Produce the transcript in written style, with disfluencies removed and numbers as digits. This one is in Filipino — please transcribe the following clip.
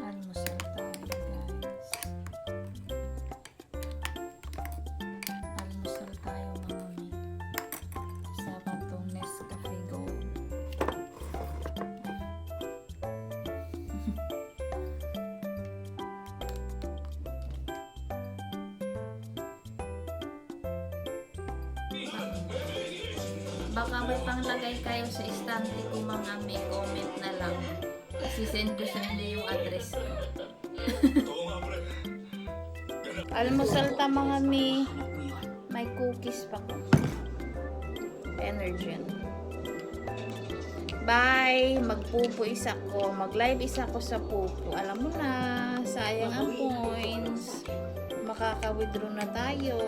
Almusal tayo, guys. Almusal tayo, mami. Sa katong Nescafe Gold. Baka may panglagay kayo sa istante ko, mga may comment na lang. Sisend ko sa inyo yung address ko. Almusal ta, mga may cookies pa ko. Energen. Bye! Magpupo isa ko. Mag-live isa ko sa pupo. Alam mo na, sayang ang points. Makaka-withdraw na tayo.